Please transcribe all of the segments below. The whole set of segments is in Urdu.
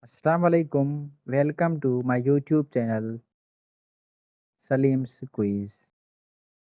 Assalamu alaikum. Welcome to my YouTube channel Salim's Quiz.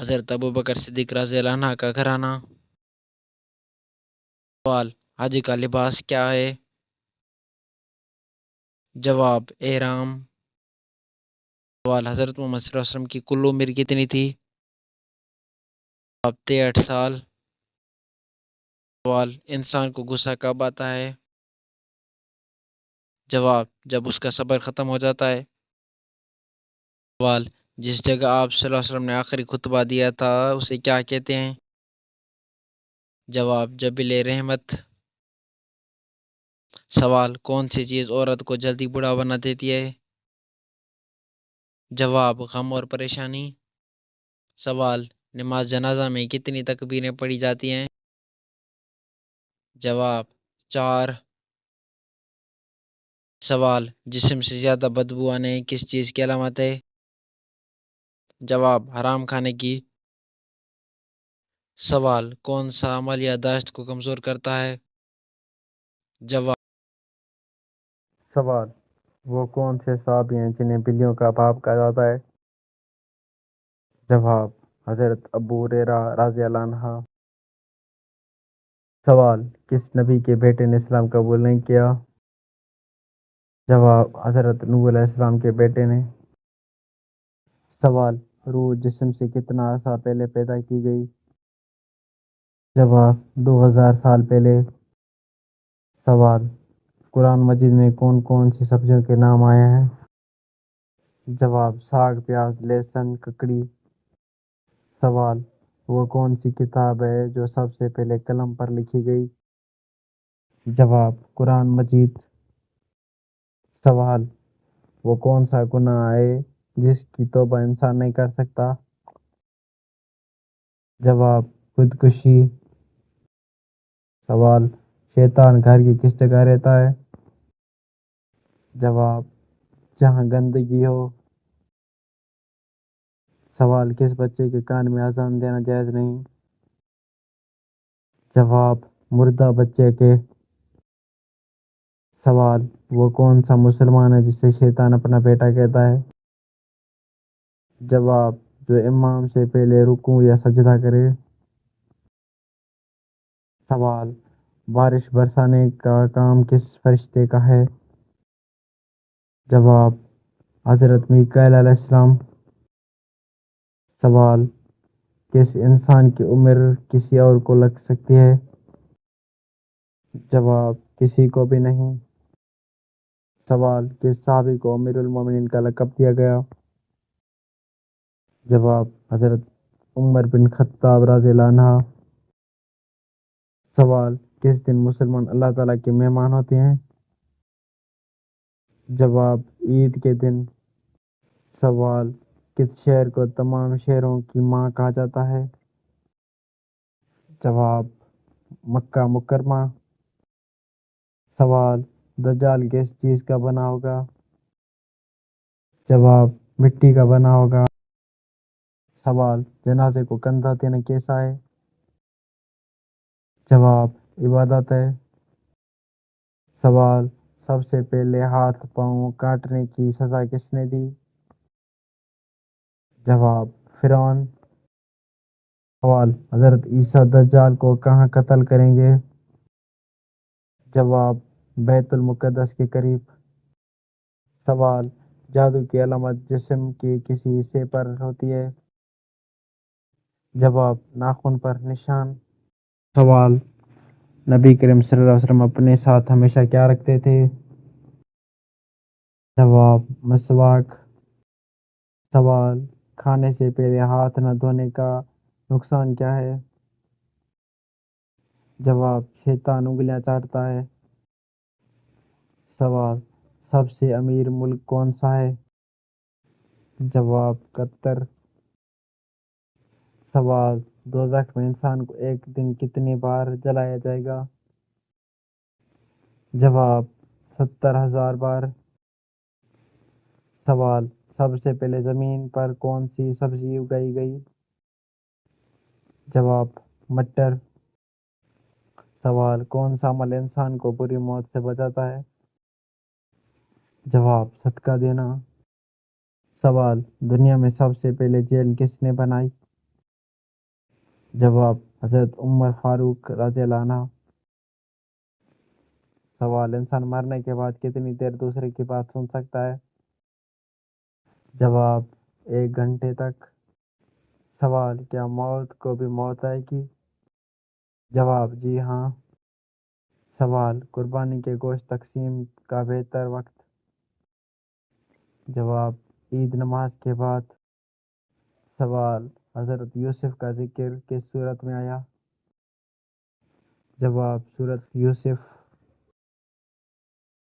حضرت ابو بکر صدیق رضی اللہ عنہ کا گھرانہ۔ سوال، حج کا لباس کیا ہے؟ جواب، احرام۔ سوال، حضرت محمد صلی اللہ علیہ وسلم کی کل عمر کتنی تھی؟ جواب، 63 سال۔ سوال، انسان کو غصہ کب آتا ہے؟ جواب، جب اس کا صبر ختم ہو جاتا ہے۔ سوال، جس جگہ آپ صلی اللہ علیہ وسلم نے آخری خطبہ دیا تھا اسے کیا کہتے ہیں؟ جواب، جبل رحمت۔ سوال، کون سی چیز عورت کو جلدی بوڑھا بنا دیتی ہے؟ جواب، غم اور پریشانی۔ سوال، نماز جنازہ میں کتنی تکبیریں پڑھی جاتی ہیں؟ جواب، 4۔ سوال، جسم سے زیادہ بدبو آنے کس چیز کی علامت ہے؟ جواب، حرام کھانے کی۔ سوال، کون سا عمل یادداشت کو کمزور کرتا ہے؟ جواب۔ سوال، وہ کون سے صحابی ہیں جنہیں بلیوں کا باپ کہا جاتا ہے؟ جواب، حضرت ابو ہریرہ رضی اللہ عنہ۔ سوال، کس نبی کے بیٹے نے اسلام قبول نہیں کیا؟ جواب، حضرت نوح علیہ السلام کے بیٹے نے۔ سوال، روح جسم سے کتنا عرصہ پہلے پیدا کی گئی؟ جواب، 2000 سال پہلے۔ سوال، قرآن مجید میں کون کون سی سبزیوں کے نام آئے ہیں؟ جواب، ساگ، پیاز، لہسن، ککڑی۔ سوال، وہ کون سی کتاب ہے جو سب سے پہلے قلم پر لکھی گئی؟ جواب، قرآن مجید۔ سوال، وہ کون سا گناہ ہے جس کی توبہ انسان نہیں کر سکتا؟ جواب، خودکشی۔ سوال، شیطان گھر کی کس جگہ رہتا ہے؟ جواب، جہاں گندگی ہو۔ سوال، کس بچے کے کان میں اذان دینا جائز نہیں؟ جواب، مردہ بچے کے۔ سوال، وہ کون سا مسلمان ہے جسے شیطان اپنا بیٹا کہتا ہے؟ جواب، جو امام سے پہلے رکوع یا سجدہ کرے۔ سوال، بارش برسانے کا کام کس فرشتے کا ہے؟ جواب، حضرت میکائیل علیہ السلام۔ سوال، کس انسان کی عمر کسی اور کو لگ سکتی ہے؟ جواب، کسی کو بھی نہیں۔ سوال، کس صحابی کو امیر المومنین کا لقب دیا گیا؟ جواب، حضرت عمر بن خطاب رضی اللہ عنہ۔ سوال، کس دن مسلمان اللہ تعالیٰ کے مہمان ہوتے ہیں؟ جواب، عید کے دن۔ سوال، کس شہر کو تمام شہروں کی ماں کہا جاتا ہے؟ جواب، مکہ مکرمہ۔ سوال، دجال کس چیز کا بنا ہوگا؟ جواب، مٹی کا بنا ہوگا۔ سوال، جنازے کو کندھا دینا کیسا ہے؟ جواب، عبادت ہے۔ سوال، سب سے پہلے ہاتھ پاؤں کاٹنے کی سزا کس نے دی؟ جواب، فرعون۔ سوال، حضرت عیسیٰ دجال کو کہاں قتل کریں گے؟ جواب، بیت المقدس کے قریب۔ سوال، جادو کی علامت جسم کے کسی حصے پر ہوتی ہے؟ جواب، ناخن پر نشان۔ سوال، نبی کریم صلی اللہ علیہ وسلم اپنے ساتھ ہمیشہ کیا رکھتے تھے؟ جواب، مسواک۔ سوال، کھانے سے پہلے ہاتھ نہ دھونے کا نقصان کیا ہے؟ جواب، شیطان انگلیاں چاٹتا ہے۔ سوال، سب سے امیر ملک کون سا ہے؟ جواب، قطر۔ سوال، دوزخ میں انسان کو ایک دن کتنی بار جلایا جائے گا؟ جواب، 70,000 بار۔ سوال، سب سے پہلے زمین پر کون سی سبزی اگائی گئی؟ جواب، مٹر۔ سوال، کون سا عمل انسان کو بری موت سے بچاتا ہے؟ جواب، صدقہ دینا۔ سوال، دنیا میں سب سے پہلے جیل کس نے بنائی؟ جواب حضرت عمر فاروق رضی اللہ عنہ۔ سوال انسان مرنے کے بعد کتنی دیر دوسرے کی بات سن سکتا ہے؟ جواب 1 گھنٹے تک۔ سوال کیا موت کو بھی موت آئے گی؟ جواب جی ہاں۔ سوال قربانی کے گوشت تقسیم کا بہتر وقت؟ جواب عید نماز کے بعد۔ سوال حضرت یوسف کا ذکر کس صورت میں آیا؟ جواب سورۃ یوسف۔